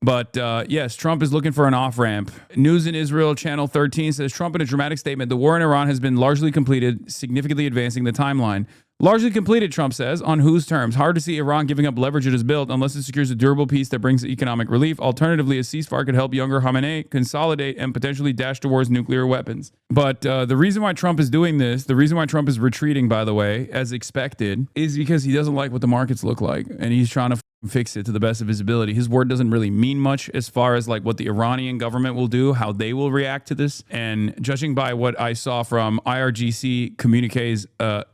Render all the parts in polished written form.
But yes, Trump is looking for an off-ramp. News in Israel, Channel 13 says Trump in a dramatic statement, the war in Iran has been largely completed, significantly advancing the timeline. Largely completed, Trump says. On whose terms? Hard to see Iran giving up leverage it has built unless it secures a durable peace that brings economic relief. Alternatively, a ceasefire could help younger Khamenei consolidate and potentially dash towards nuclear weapons. But the reason why Trump is doing this, the reason why Trump is retreating, by the way, as expected, is because he doesn't like what the markets look like. And he's trying to fix it to the best of his ability. His word doesn't really mean much as far as like what the Iranian government will do, how they will react to this. And judging by what I saw from IRGC communiques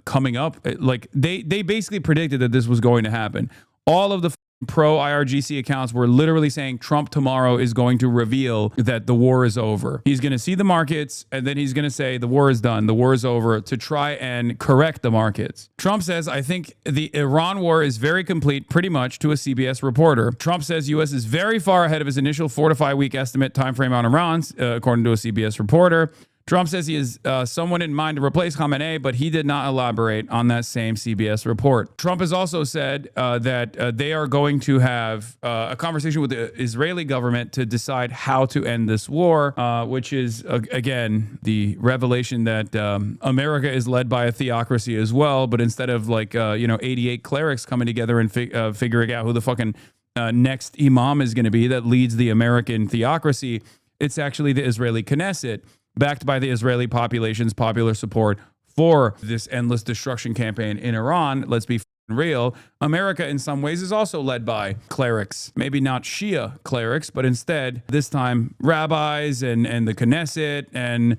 coming up, like they basically predicted that this was going to happen. All of the pro IRGC accounts were literally saying Trump tomorrow is going to reveal that the war is over. He's going to see the markets and then he's going to say the war is done, the war is over, to try and correct the markets. Trump says, I think the Iran war is very complete, pretty much, to a CBS reporter. Trump says U.S. is very far ahead of his initial 4 to 5 week estimate timeframe on Iran, according to a CBS reporter. Trump says he has someone in mind to replace Khamenei, but he did not elaborate on that same CBS report. Trump has also said that they are going to have a conversation with the Israeli government to decide how to end this war, which is, again, the revelation that America is led by a theocracy as well. But instead of 88 clerics coming together and figuring out who the fucking next imam is going to be that leads the American theocracy, it's actually the Israeli Knesset, backed by the Israeli population's popular support for this endless destruction campaign in Iran. Let's be real. America, in some ways, is also led by clerics. Maybe not Shia clerics, but instead, this time, rabbis and the Knesset and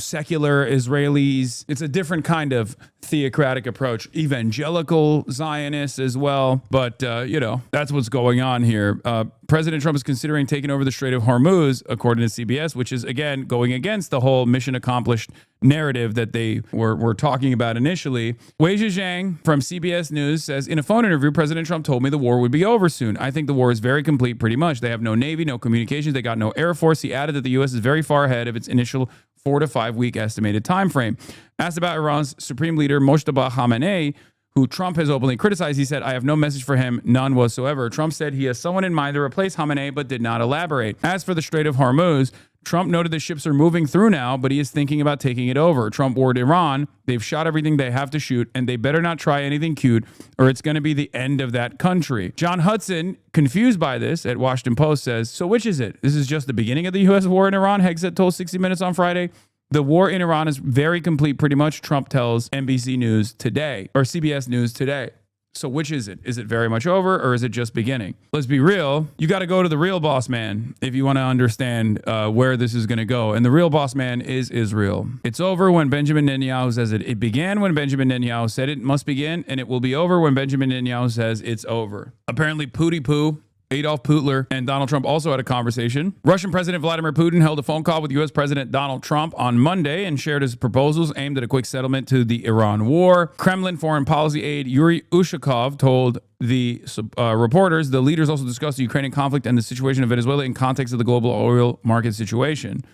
secular Israelis. It's a different kind of theocratic approach. Evangelical Zionists as well. But, that's what's going on here. President Trump is considering taking over the Strait of Hormuz, according to CBS, which is, again, going against the whole mission accomplished narrative that they were talking about initially. Wei Zhang from CBS News says, in a phone interview, President Trump told me the war would be over soon. I think the war is very complete, pretty much. They have no Navy, no communications. They got no Air Force. He added that the U.S. is very far ahead of its initial 4 to 5 week estimated time frame. Asked about Iran's supreme leader, Moshtaba Khamenei, who Trump has openly criticized, he said, I have no message for him, none whatsoever. Trump said he has someone in mind to replace Khamenei, but did not elaborate. As for the Strait of Hormuz, Trump noted the ships are moving through now, but he is thinking about taking it over. Trump warned Iran, they've shot everything they have to shoot, and they better not try anything cute, or it's going to be the end of that country. John Hudson, confused by this, at Washington Post says, so which is it? This is just the beginning of the U.S. war in Iran, Hegseth told 60 Minutes on Friday. The war in Iran is very complete, pretty much, Trump tells NBC News today, or CBS News today. So which is it? Is it very much over, or is it just beginning? Let's be real. You got to go to the real boss man if you want to understand where this is going to go. And the real boss man is Israel. It's over when Benjamin Netanyahu says it. It began when Benjamin Netanyahu said it must begin, and it will be over when Benjamin Netanyahu says it's over. Apparently, Pootie Poo, Adolf Putler, and Donald Trump also had a conversation. Russian President Vladimir Putin held a phone call with U.S. President Donald Trump on Monday and shared his proposals aimed at a quick settlement to the Iran war. Kremlin foreign policy aide Yuri Ushakov told the reporters the leaders also discussed the Ukrainian conflict and the situation of Venezuela in context of the global oil market situation.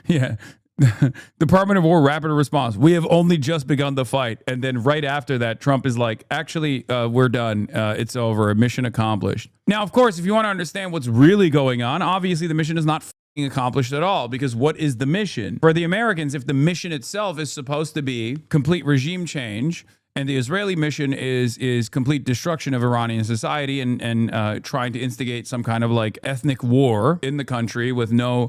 Yeah. Department of War rapid response. We have only just begun the fight. And then right after that, Trump is like, actually, we're done. It's over. Mission accomplished. Now, of course, if you want to understand what's really going on, obviously the mission is not accomplished at all, because what is the mission? For the Americans, if the mission itself is supposed to be complete regime change, and the Israeli mission is complete destruction of Iranian society and trying to instigate some kind of like ethnic war in the country with no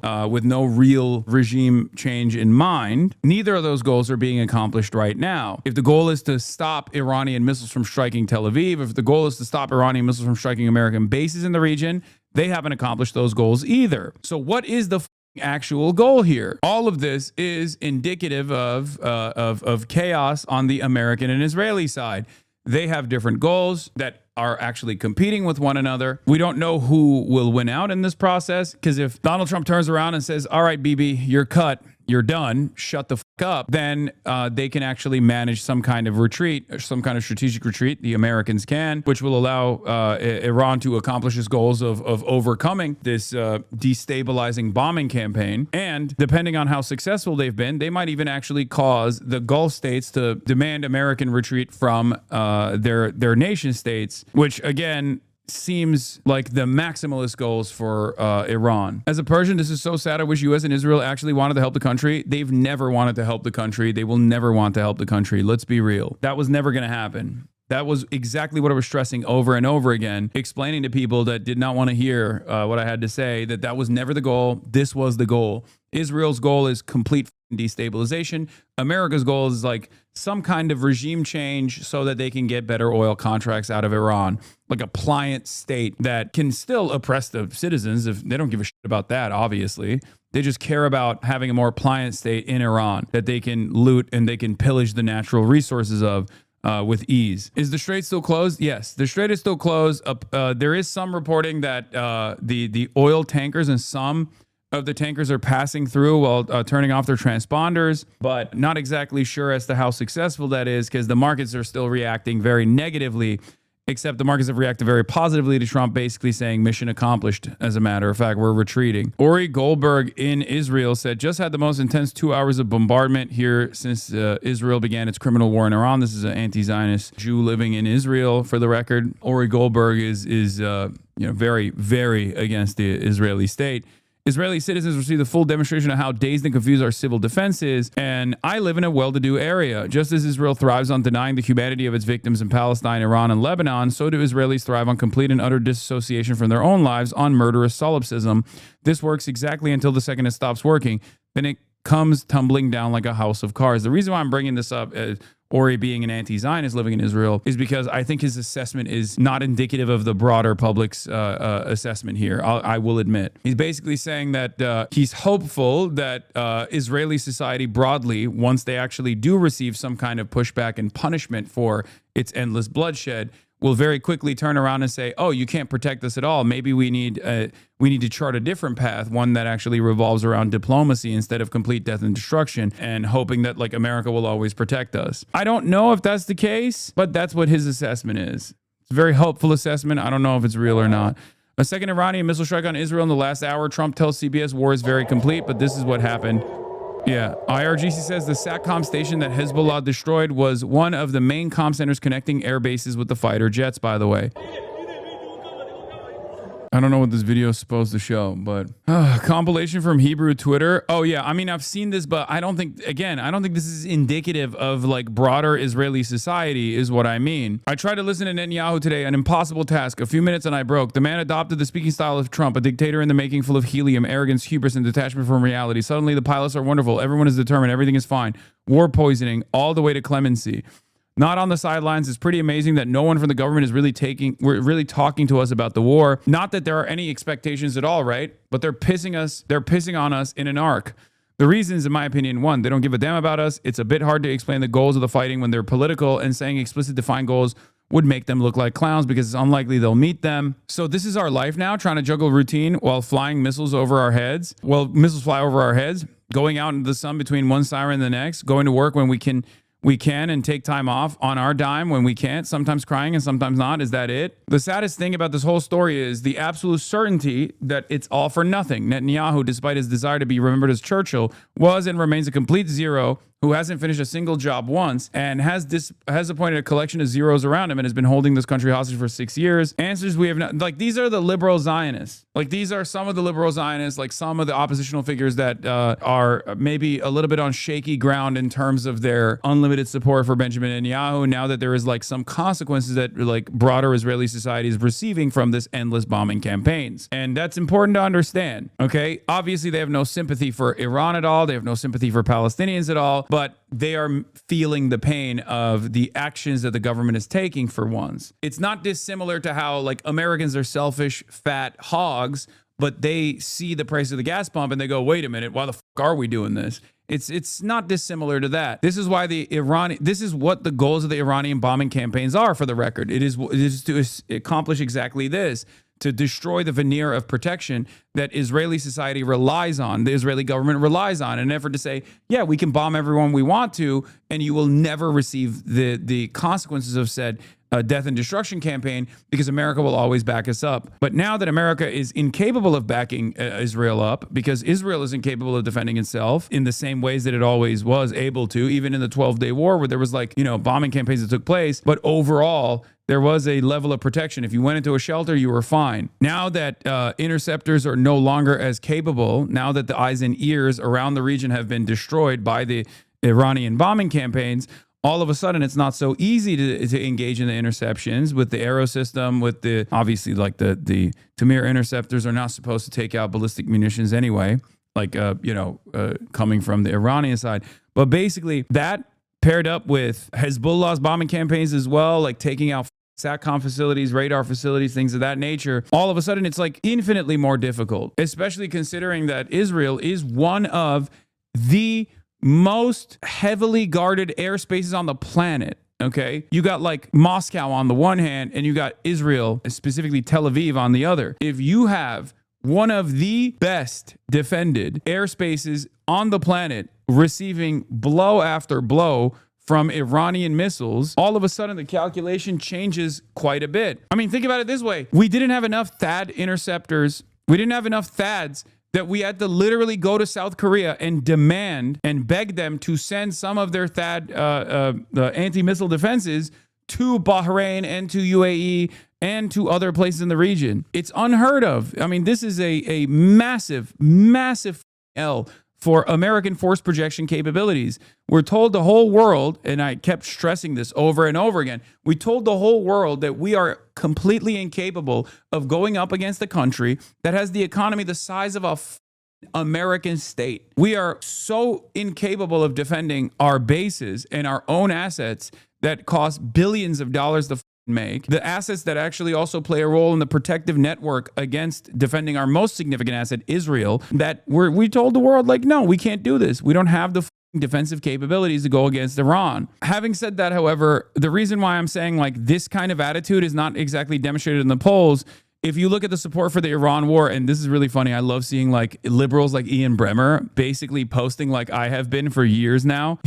real regime change in mind. Neither of those goals are being accomplished right now. If the goal is to stop Iranian missiles from striking Tel Aviv, if the goal is to stop Iranian missiles from striking American bases in the region, they haven't accomplished those goals either. So what is the actual goal here? All of this is indicative of chaos on the American and Israeli side. They have different goals that are actually competing with one another. We don't know who will win out in this process, because if Donald Trump turns around and says, all right, Bibi, you're cut, you're done, shut the fuck up, then they can actually manage some kind of retreat, some kind of strategic retreat. The Americans can, which will allow Iran to accomplish its goals of overcoming this destabilizing bombing campaign. And depending on how successful they've been, they might even actually cause the Gulf states to demand American retreat from their nation states, which again, seems like the maximalist goals for Iran. As a Persian, this is so sad. I wish US and Israel actually wanted to help the country. They've never wanted to help the country. They will never want to help the country. Let's be real. That was never going to happen. That was exactly what I was stressing over and over again, explaining to people that did not want to hear what I had to say, that was never the goal. This was the goal. Israel's goal is complete destabilization. America's goal is like some kind of regime change so that they can get better oil contracts out of Iran, like a pliant state that can still oppress the citizens. If they don't give a shit about that, obviously. They just care about having a more pliant state in Iran that they can loot and they can pillage the natural resources of with ease. Is the Strait still closed? Yes, the Strait is still closed. There is some reporting that the oil tankers and some of the tankers are passing through while turning off their transponders, but not exactly sure as to how successful that is because the markets are still reacting very negatively, except the markets have reacted very positively to Trump basically saying mission accomplished. As a matter of fact, we're retreating. Ori Goldberg in Israel said, just had the most intense 2 hours of bombardment here since Israel began its criminal war in Iran. This is an anti-Zionist Jew living in Israel, for the record. Ori Goldberg is very, very against the Israeli state. Israeli citizens receive the full demonstration of how dazed and confused our civil defense is, and I live in a well-to-do area. Just as Israel thrives on denying the humanity of its victims in Palestine, Iran, and Lebanon, so do Israelis thrive on complete and utter disassociation from their own lives on murderous solipsism. This works exactly until the second it stops working. Then it comes tumbling down like a house of cards. The reason why I'm bringing this up is Ori being an anti-Zionist living in Israel is because I think his assessment is not indicative of the broader public's assessment here. I will admit. He's basically saying that he's hopeful that Israeli society broadly, once they actually do receive some kind of pushback and punishment for its endless bloodshed, will very quickly turn around and say, oh, you can't protect us at all. Maybe we need to chart a different path, one that actually revolves around diplomacy instead of complete death and destruction, and hoping that like America will always protect us. I don't know if that's the case, but that's what his assessment is. It's a very hopeful assessment. I don't know if it's real or not. A second Iranian missile strike on Israel in the last hour. Trump tells CBS war is very complete, but this is what happened. Yeah, IRGC says the SATCOM station that Hezbollah destroyed was one of the main comm centers connecting air bases with the fighter jets, by the way. I don't know what this video is supposed to show, but compilation from Hebrew Twitter. Oh yeah, I mean, I've seen this, but I don't think this is indicative of like broader Israeli society is what I mean. I tried to listen to Netanyahu today, an impossible task. A few minutes and I broke. The man adopted the speaking style of Trump, a dictator in the making, full of helium, arrogance, hubris, and detachment from reality. Suddenly the pilots are wonderful. Everyone is determined. Everything is fine. War poisoning, all the way to clemency. Not on the sidelines. It's pretty amazing that no one from the government is really talking to us about the war. Not that there are any expectations at all, right? But they're pissing on us in an arc. The reasons, in my opinion, one, they don't give a damn about us. It's a bit hard to explain the goals of the fighting when they're political, and saying explicit defined goals would make them look like clowns because it's unlikely they'll meet them. So this is our life now, trying to juggle routine while flying missiles over our heads. Well, missiles fly over our heads, going out into the sun between one siren and the next, going to work when we can and take time off on our dime when we can't, sometimes crying and sometimes not. Is that it? The saddest thing about this whole story is the absolute certainty that it's all for nothing. Netanyahu, despite his desire to be remembered as Churchill, was and remains a complete zero who hasn't finished a single job once and has appointed a collection of zeros around him and has been holding this country hostage for 6 years. Answers we have not, like, these are the liberal Zionists. Like, these are some of the liberal Zionists, like some of the oppositional figures that are maybe a little bit on shaky ground in terms of their unlimited support for Benjamin Netanyahu, now that there is like some consequences that like broader Israeli society is receiving from this endless bombing campaigns. And that's important to understand, okay? Obviously, they have no sympathy for Iran at all. They have no sympathy for Palestinians at all. But they are feeling the pain of the actions that the government is taking for once. It's not dissimilar to how like Americans are selfish, fat hogs, but they see the price of the gas pump and they go, wait a minute, why the fuck are we doing this? It's not dissimilar to that. This is why this is what the goals of the Iranian bombing campaigns are, for the record. It is to accomplish exactly this, to destroy the veneer of protection that Israeli society relies on, the Israeli government relies on, in an effort to say, yeah, we can bomb everyone we want to, and you will never receive the consequences of said death and destruction campaign because America will always back us up. But now that America is incapable of backing Israel up because Israel is incapable of defending itself in the same ways that it always was able to, even in the 12-day war where there was like, bombing campaigns that took place. But overall, there was a level of protection. If you went into a shelter, you were fine. Now that interceptors are no longer as capable, now that the eyes and ears around the region have been destroyed by the Iranian bombing campaigns, all of a sudden it's not so easy to engage in the interceptions with the arrow system, with the, obviously like the Tamir interceptors are not supposed to take out ballistic munitions anyway, like, coming from the Iranian side. But basically that paired up with Hezbollah's bombing campaigns as well, like taking out SATCOM facilities, radar facilities, things of that nature, all of a sudden it's like infinitely more difficult, especially considering that Israel is one of the most heavily guarded airspaces on the planet. Okay. You got like Moscow on the one hand, and you got Israel, specifically Tel Aviv, on the other. If you have one of the best defended airspaces on the planet receiving blow after blow from Iranian missiles, all of a sudden the calculation changes quite a bit. I mean, think about it this way. We didn't have enough THAAD interceptors. We didn't have enough THAADs that we had to literally go to South Korea and demand and beg them to send some of their THAAD anti-missile defenses to Bahrain and to UAE and to other places in the region. It's unheard of. I mean, this is a massive, massive L for American force projection capabilities. We're told the whole world, and I kept stressing this over and over again, we told the whole world that we are completely incapable of going up against a country that has the economy the size of a American state. We are so incapable of defending our bases and our own assets that cost billions of dollars to make, the assets that actually also play a role in the protective network against defending our most significant asset, Israel, that we told the world, like, no, we can't do this. We don't have the defensive capabilities to go against Iran. Having said that, however, the reason why I'm saying like this kind of attitude is not exactly demonstrated in the polls. If you look at the support for the Iran war, and this is really funny, I love seeing like liberals like Ian Bremmer basically posting like I have been for years now.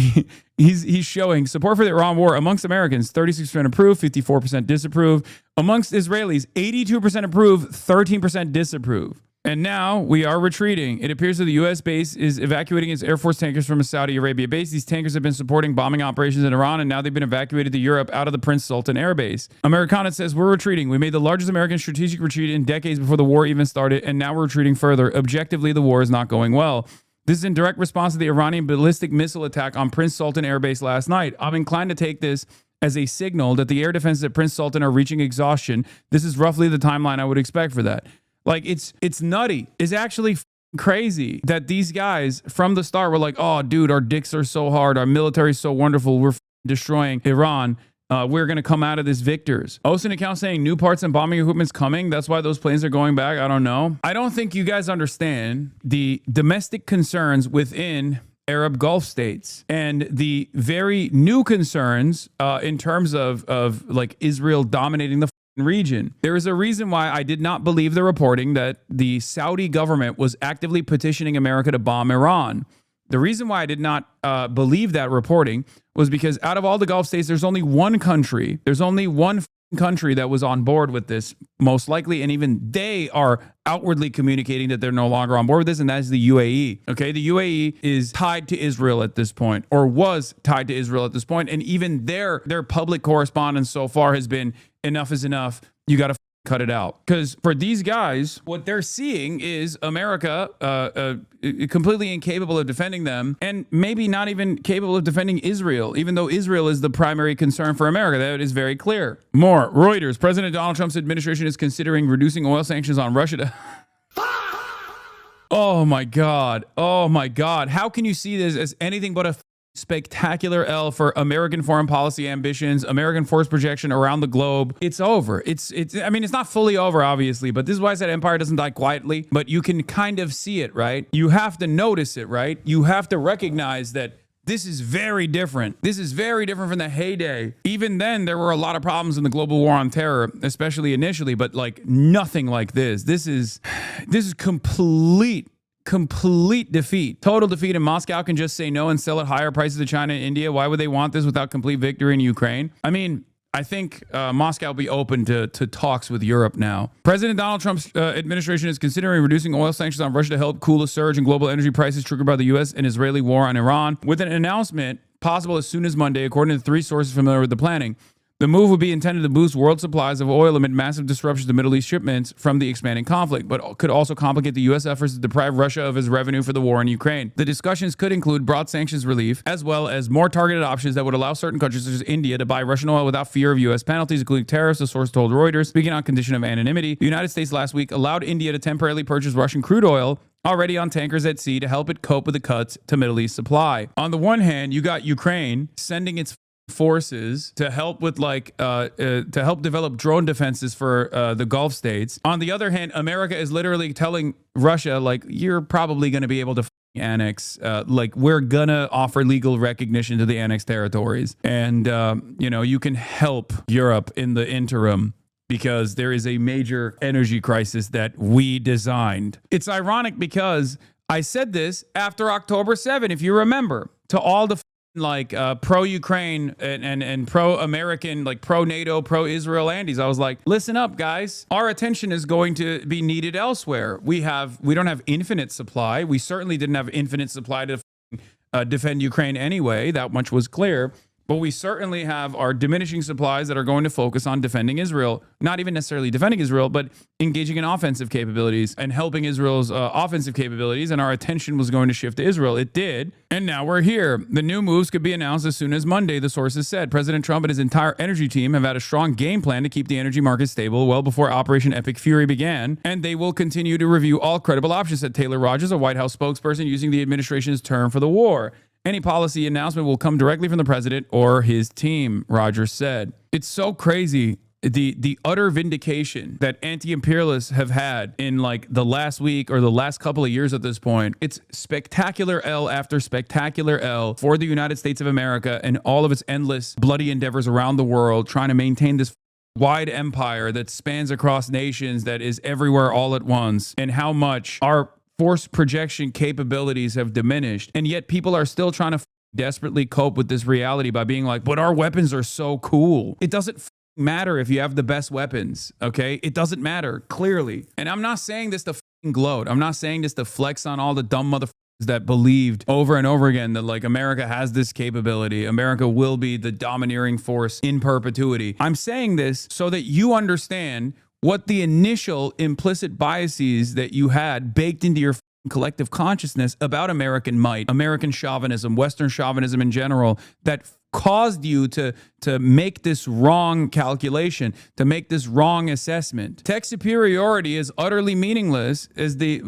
He's showing support for the Iran war amongst Americans, 36% approve, 54% disapprove. Amongst Israelis, 82% approve, 13% disapprove. And now we are retreating. It appears that the U.S. base is evacuating its Air Force tankers from a Saudi Arabia base. These tankers have been supporting bombing operations in Iran, and now they've been evacuated to Europe out of the Prince Sultan Air Base. Americana says, we're retreating. We made the largest American strategic retreat in decades before the war even started, and now we're retreating further. Objectively, the war is not going well. This is in direct response to the Iranian ballistic missile attack on Prince Sultan Air Base last night. I'm inclined to take this as a signal that the air defenses at Prince Sultan are reaching exhaustion. This is roughly the timeline I would expect for that. Like, it's nutty. It's actually crazy that these guys from the start were like, oh, dude, our dicks are so hard. Our military is so wonderful. We're destroying Iran. We're going to come out of this victors. Osin account saying new parts and bombing equipment's coming. That's why those planes are going back. I don't know. I don't think you guys understand the domestic concerns within Arab Gulf states and the very new concerns in terms of like Israel dominating the region. There is a reason why I did not believe the reporting that the Saudi government was actively petitioning America to bomb Iran. The reason why I did not believe that reporting was because out of all the Gulf states, there's only one country. There's only one country that was on board with this, most likely, and even they are outwardly communicating that they're no longer on board with this, and that is the UAE. Okay, the UAE is tied to Israel at this point, or was tied to Israel at this point, and even their public correspondence so far has been enough is enough. You got to cut it out. Because for these guys, what they're seeing is America completely incapable of defending them, and maybe not even capable of defending Israel, even though Israel is the primary concern for America. That is very clear. More. Reuters. President Donald Trump's administration is considering reducing oil sanctions on Russia to... Oh my God. Oh my God. How can you see this as anything but a spectacular L for American foreign policy ambitions, American force projection around the globe? It's over. I mean, it's not fully over, obviously, but this is why I said empire doesn't die quietly, but you can kind of see it, right? You have to notice it, right? You have to recognize that this is very different. This is very different from the heyday. Even then, there were a lot of problems in the global war on terror, especially initially, but like nothing like this. This is complete defeat, total defeat, and Moscow can just say no and sell at higher prices to China and India. Why would they want this without complete victory in Ukraine? I mean, I think Moscow will be open to talks with Europe now. President Donald Trump's administration is considering reducing oil sanctions on Russia to help cool a surge in global energy prices triggered by the U.S. and Israeli war on Iran, with an announcement possible as soon as Monday, according to 3 sources familiar with the planning. The move would be intended to boost world supplies of oil amid massive disruptions to Middle East shipments from the expanding conflict, but could also complicate the U.S. efforts to deprive Russia of its revenue for the war in Ukraine. The discussions could include broad sanctions relief, as well as more targeted options that would allow certain countries such as India to buy Russian oil without fear of U.S. penalties, including tariffs, the source told Reuters. Speaking on condition of anonymity, the United States last week allowed India to temporarily purchase Russian crude oil already on tankers at sea to help it cope with the cuts to Middle East supply. On the one hand, you got Ukraine sending its forces to help with to help develop drone defenses for the Gulf states. On the other hand, America is literally telling Russia, like, you're probably going to be able to annex, we're gonna offer legal recognition to the annexed territories, and you can help Europe in the interim, because there is a major energy crisis that we designed. It's ironic because I said this after October 7, if you remember, to all the pro-Ukraine and pro-American, like pro-NATO, pro-Israel Andes. I was like, listen up, guys. Our attention is going to be needed elsewhere. We don't have infinite supply. We certainly didn't have infinite supply to defend Ukraine anyway. That much was clear. But we certainly have our diminishing supplies that are going to focus on defending Israel. Not even necessarily defending Israel, but engaging in offensive capabilities and helping Israel's offensive capabilities. And our attention was going to shift to Israel. It did. And now we're here. The new moves could be announced as soon as Monday, the sources said. President Trump and his entire energy team have had a strong game plan to keep the energy market stable well before Operation Epic Fury began. And they will continue to review all credible options, said Taylor Rogers, a White House spokesperson using the administration's term for the war. Any policy announcement will come directly from the president or his team, Rogers said. It's so crazy, the utter vindication that anti-imperialists have had in the last week or the last couple of years at this point. It's spectacular L after spectacular L for the United States of America and all of its endless bloody endeavors around the world, trying to maintain this wide empire that spans across nations, that is everywhere all at once, and how much our force projection capabilities have diminished. And yet people are still trying to desperately cope with this reality by being like, but our weapons are so cool. It doesn't matter if you have the best weapons, okay? It doesn't matter, clearly. And I'm not saying this to gloat. I'm not saying this to flex on all the dumb motherfuckers that believed over and over again that America has this capability. America will be the domineering force in perpetuity. I'm saying this so that you understand what the initial implicit biases that you had baked into your collective consciousness about American might, American chauvinism, Western chauvinism in general, that caused you to make this wrong calculation, to make this wrong assessment. Tech superiority is utterly meaningless, as the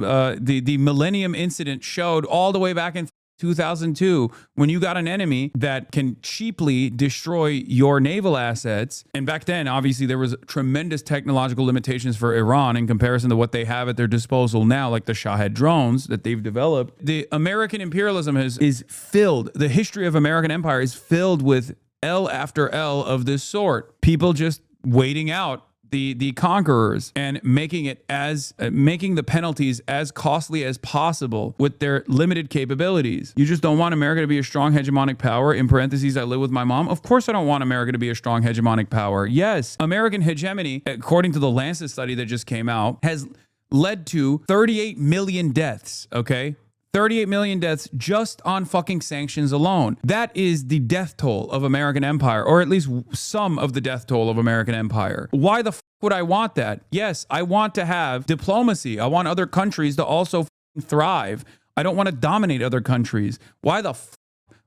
Millennium Incident showed all the way back in 2002, when you got an enemy that can cheaply destroy your naval assets. And back then, obviously, there was tremendous technological limitations for Iran in comparison to what they have at their disposal now, like the Shahed drones that they've developed. The American imperialism is filled, the history of American empire is filled with L after L of this sort. People just waiting out the conquerors and making the penalties as costly as possible with their limited capabilities. You just don't want America to be a strong hegemonic power. In parentheses, I live with my mom. Of course I don't want America to be a strong hegemonic power. Yes, American hegemony, according to the Lancet study that just came out, has led to 38 million deaths, okay? 38 million deaths just on fucking sanctions alone. That is the death toll of American empire, or at least some of the death toll of American empire. Why the would I want that? Yes, I want to have diplomacy. I want other countries to also thrive. I don't want to dominate other countries. Why the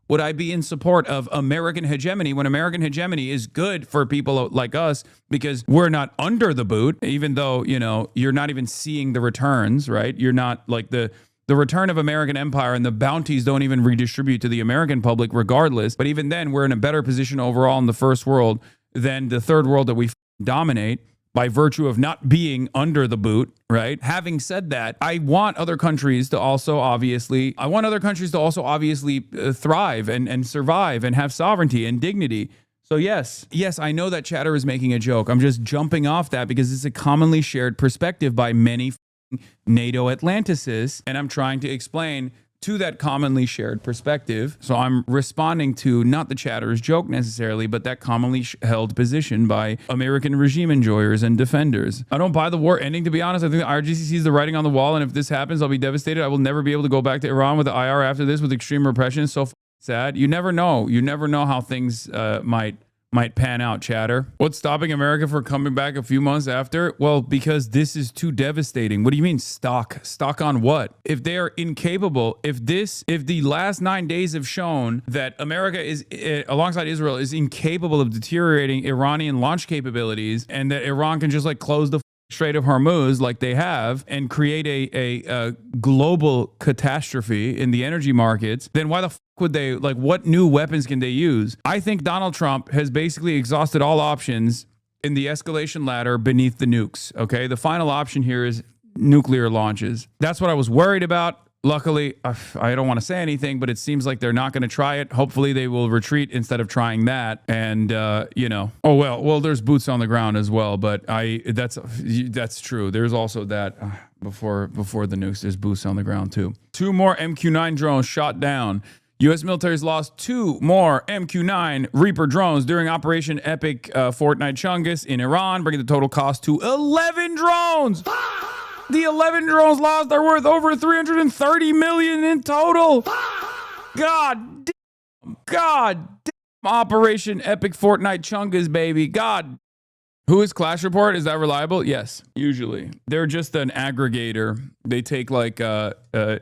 would I be in support of American hegemony when American hegemony is good for people like us because we're not under the boot, even though, you're not even seeing the returns, right? You're not like the return of American empire and the bounties don't even redistribute to the American public regardless. But even then, we're in a better position overall in the first world than the third world that we dominate by virtue of not being under the boot, right? Having said that, I want other countries to also obviously thrive and survive and have sovereignty and dignity. So yes, I know that chatter is making a joke. I'm just jumping off that because it's a commonly shared perspective by many NATO Atlanticists, and I'm trying to explain to that commonly shared perspective. So I'm responding to not the chatter's joke necessarily, but that commonly held position by American regime enjoyers and defenders. I don't buy the war ending, to be honest. I think the IRGC sees the writing on the wall, and if this happens, I'll be devastated. I will never be able to go back to Iran with the IR after this with extreme repression. So sad. You never know. You never know how things might pan out, chatter. What's stopping America from coming back a few months after? Well, because this is too devastating. What do you mean stock? Stock on what? If they are incapable, if the last 9 days have shown that America is, alongside Israel, is incapable of deteriorating Iranian launch capabilities, and that Iran can just like close the Strait of Hormuz like they have and create a global catastrophe in the energy markets, then why the fuck would they, like, what new weapons can they use? I think Donald Trump has basically exhausted all options in the escalation ladder beneath the nukes, okay? The final option here is nuclear launches. That's what I was worried about. Luckily, I don't want to say anything, but it seems like they're not going to try it. Hopefully, they will retreat instead of trying that. And you know, oh well, there's boots on the ground as well. But that's true. There's also that before the nukes, there's boots on the ground too. 2 more MQ-9 drones shot down. U.S. military's lost 2 more MQ-9 Reaper drones during Operation Epic Fortnight Chungus in Iran, bringing the total cost to 11 drones. The 11 drones lost are worth over $330 million in total. God damn. Operation Epic Fortnight Chungus, baby. God. Who is Clash Report? Is that reliable? Yes, usually. They're just an aggregator. They take like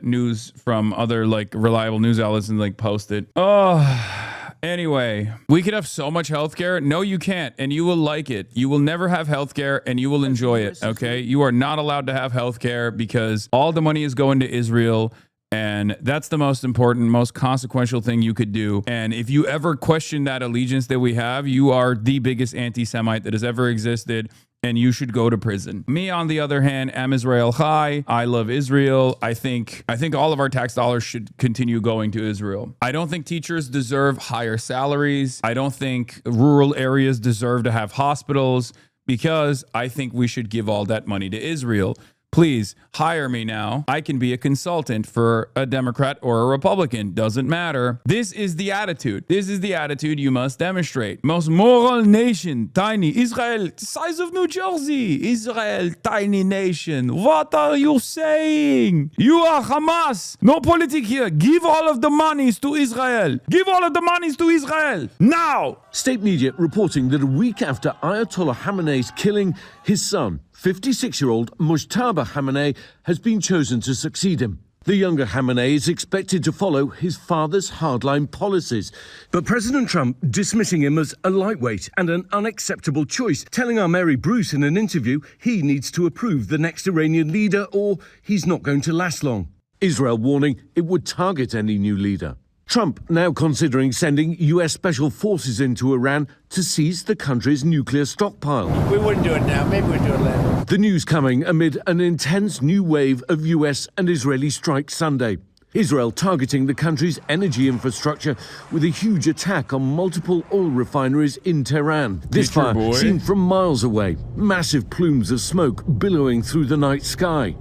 news from other like reliable news outlets and like post it. Oh. Anyway, we could have so much healthcare. No, you can't, and you will like it. You will never have healthcare, and you will enjoy it, okay? You are not allowed to have healthcare because all the money is going to Israel, and that's the most important, most consequential thing you could do. And if you ever question that allegiance that we have, you are the biggest anti-Semite that has ever existed, and you should go to prison. Me, on the other hand, am Israel Chai. I love Israel. I think all of our tax dollars should continue going to Israel. I don't think teachers deserve higher salaries. I don't think rural areas deserve to have hospitals, because I think we should give all that money to Israel. Please hire me now. I can be a consultant for a Democrat or a Republican. Doesn't matter. This is the attitude. This is the attitude you must demonstrate. Most moral nation, tiny. Israel, size of New Jersey. Israel, tiny nation. What are you saying? You are Hamas. No politic here. Give all of the monies to Israel. Give all of the monies to Israel. Now. State media reporting that a week after Ayatollah Khamenei's killing, his son, 56-year-old Mujtaba Khamenei, has been chosen to succeed him. The younger Khamenei is expected to follow his father's hardline policies. But President Trump dismissing him as a lightweight and an unacceptable choice, telling our Mary Bruce in an interview he needs to approve the next Iranian leader or he's not going to last long. Israel warning it would target any new leader. Trump now considering sending U.S. special forces into Iran to seize the country's nuclear stockpile. We wouldn't do it now. Maybe we'd do it later. The news coming amid an intense new wave of U.S. and Israeli strikes Sunday. Israel targeting the country's energy infrastructure with a huge attack on multiple oil refineries in Tehran. This fire seen from miles away. Massive plumes of smoke billowing through the night sky.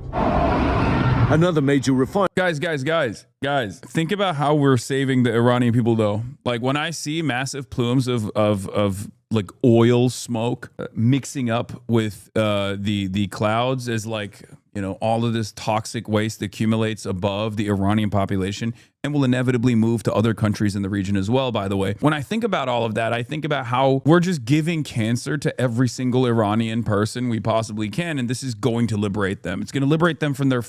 Another major refinery. Guys, think about how we're saving the Iranian people, though. Like, when I see massive plumes of like oil smoke mixing up with the clouds as, like, you know, all of this toxic waste accumulates above the Iranian population and will inevitably move to other countries in the region as well, by the way. When I think about all of that, I think about how we're just giving cancer to every single Iranian person we possibly can, and this is going to liberate them. It's going to liberate them from their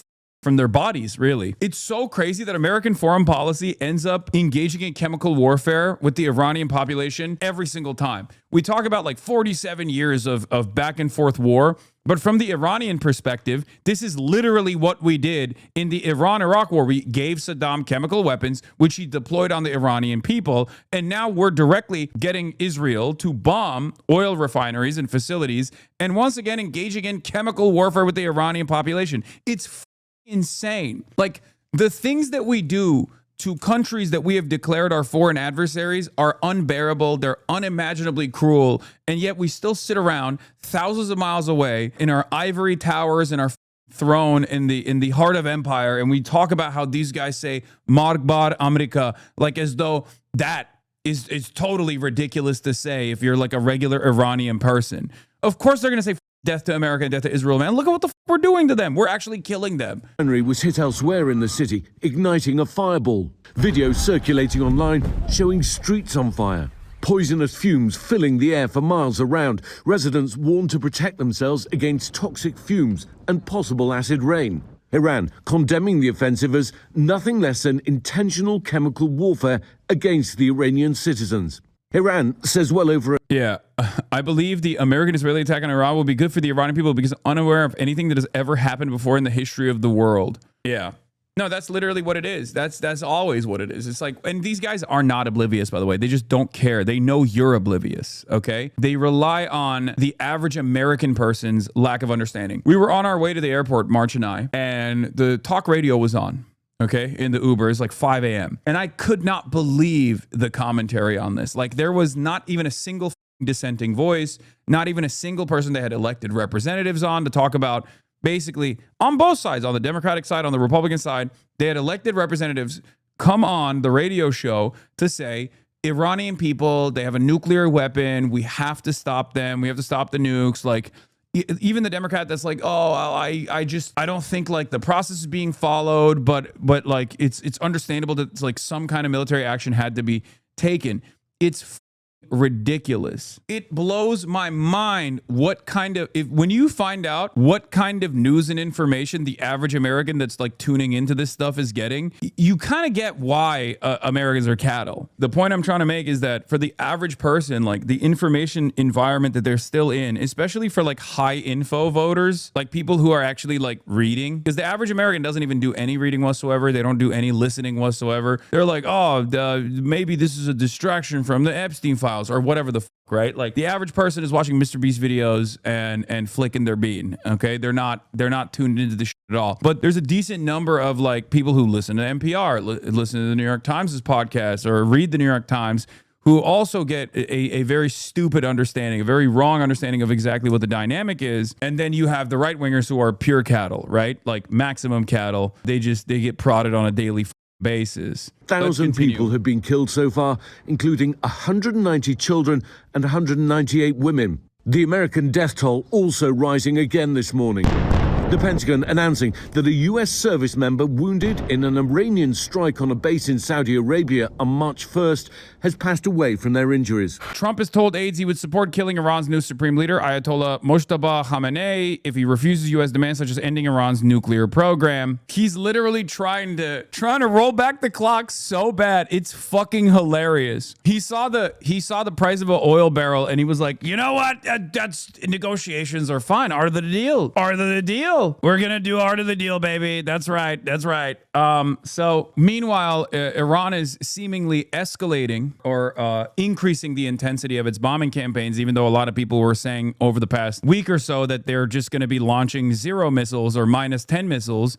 bodies, really. It's so crazy that American foreign policy ends up engaging in chemical warfare with the Iranian population every single time. We talk about like 47 years of back and forth war, but from the Iranian perspective, this is literally what we did in the Iran-Iraq war. We gave Saddam chemical weapons, which he deployed on the Iranian people, and now we're directly getting Israel to bomb oil refineries and facilities, and once again engaging in chemical warfare with the Iranian population. It's insane. Like, the things that we do to countries that we have declared our foreign adversaries are unbearable. They're unimaginably cruel. And yet we still sit around thousands of miles away in our ivory towers and our throne in the heart of empire, and we talk about how these guys say Marbar America, like as though that is totally ridiculous to say if you're like a regular Iranian person. Of course they're going to say death to America and death to Israel, man. Look at what the we're doing to them. We're actually killing them. Henry was hit elsewhere in the city, igniting a fireball. Videos circulating online showing streets on fire. Poisonous fumes filling the air for miles around. Residents warned to protect themselves against toxic fumes and possible acid rain. Iran condemning the offensive as nothing less than intentional chemical warfare against the Iranian citizens. Iran says well over... Yeah, I believe the American-Israeli attack on Iran will be good for the Iranian people because unaware of anything that has ever happened before in the history of the world. Yeah. No, that's literally what it is. That's always what it is. It's like, and these guys are not oblivious, by the way. They just don't care. They know you're oblivious, okay? They rely on the average American person's lack of understanding. We were on our way to the airport, March and I, and the talk radio was on, okay, in the Uber. It's like 5 a.m. And I could not believe the commentary on this. Like, there was not even a single dissenting voice, not even a single person that had elected representatives on to talk about. Basically, on both sides, on the Democratic side, on the Republican side, they had elected representatives come on the radio show to say, Iranian people, they have a nuclear weapon. We have to stop them. We have to stop the nukes. Like, even the Democrat that's like, oh, I don't think like the process is being followed, but like it's understandable that it's like some kind of military action had to be taken. It's ridiculous. It blows my mind what kind of, when you find out what kind of news and information the average American that's like tuning into this stuff is getting, you kind of get why Americans are cattle. The point I'm trying to make is that for the average person, like the information environment that they're still in, especially for like high info voters, like people who are actually like reading, because the average American doesn't even do any reading whatsoever. They don't do any listening whatsoever. They're like, oh, maybe this is a distraction from the Epstein files or whatever the fuck, right? Like the average person is watching Mr. Beast videos and flicking their bean. Okay, they're not tuned into the shit at all. But there's a decent number of like people who listen to NPR, listen to the New York Times' podcast, or read the New York Times, who also get a very stupid understanding, a very wrong understanding of exactly what the dynamic is. And then you have the right wingers who are pure cattle, right? Like maximum cattle. They get prodded on a daily basis. 1,000 people have been killed so far, including 190 children and 198 women. The American death toll also rising again this morning. The Pentagon announcing that a U.S. service member wounded in an Iranian strike on a base in Saudi Arabia on March 1st has passed away from their injuries. Trump has told aides he would support killing Iran's new supreme leader, Ayatollah Mojtaba Khamenei, if he refuses U.S. demands such as ending Iran's nuclear program. He's literally trying to roll back the clock so bad. It's fucking hilarious. He saw the price of an oil barrel and he was like, you know what? That's negotiations are fine. Art of the deal. Art of the deal. We're gonna do art of the deal, baby. That's right. That's right. So meanwhile, Iran is seemingly escalating or increasing the intensity of its bombing campaigns, even though a lot of people were saying over the past week or so that they're just going to be launching 0 missiles or minus 10 missiles,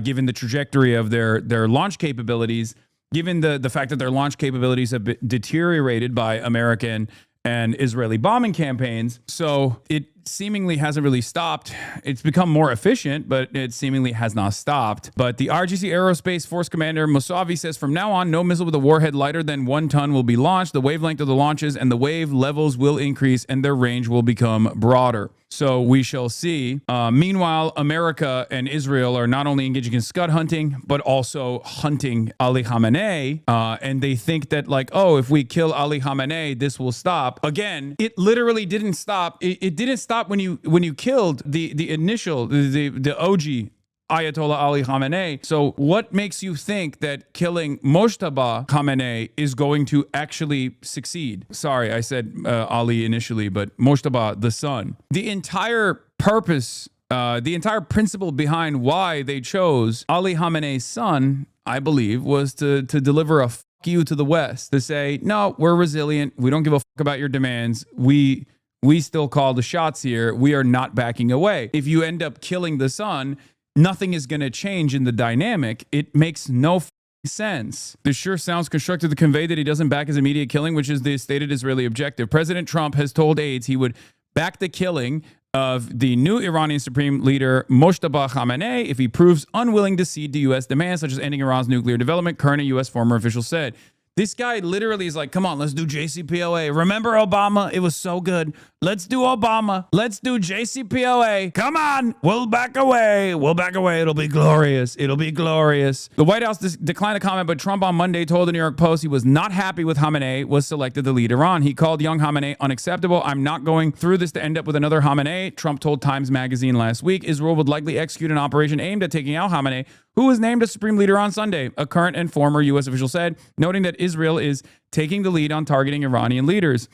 given the trajectory of their launch capabilities, given the fact that their launch capabilities have been deteriorated by American and Israeli bombing campaigns. So it seemingly hasn't really stopped. It's become more efficient, but it seemingly has not stopped. But the RGC Aerospace Force Commander Mousavi says from now on, no missile with a warhead lighter than 1 ton will be launched. The wavelength of the launches and the wave levels will increase and their range will become broader. So we shall see. Meanwhile, America and Israel are not only engaging in scud hunting, but also hunting Ali Khamenei. And they think that like, oh, if we kill Ali Khamenei, this will stop. Again, it literally didn't stop. It didn't stop when you killed the initial, the OG Ayatollah Ali Khamenei. So what makes you think that killing Mojtaba Khamenei is going to actually succeed? Sorry, I said Ali initially, but Mojtaba, the son. The entire purpose, the entire principle behind why they chose Ali Khamenei's son, I believe, was to deliver a fuck you to the West, to say, no, we're resilient. We don't give a fuck about your demands. We still call the shots here. We are not backing away. If you end up killing the son, nothing is going to change in the dynamic. It makes no sense. This sure sounds constructed to convey that he doesn't back his immediate killing, which is the stated Israeli objective. President Trump has told aides he would back the killing of the new Iranian Supreme Leader Mojtaba Khamenei if he proves unwilling to cede to U.S. demands, such as ending Iran's nuclear development, current U.S. former official said. This guy literally is like, come on, let's do JCPOA. Remember Obama? It was so good. Let's do Obama. Let's do JCPOA. Come on. We'll back away. We'll back away. It'll be glorious. It'll be glorious. The White House declined a comment, but Trump on Monday told the New York Post he was not happy with Khamenei was selected to lead Iran. He called young Khamenei unacceptable. I'm not going through this to end up with another Khamenei, Trump told Times Magazine last week. Israel would likely execute an operation aimed at taking out Khamenei, who was named as supreme leader on Sunday, a current and former U.S. official said, noting that Israel is taking the lead on targeting Iranian leaders.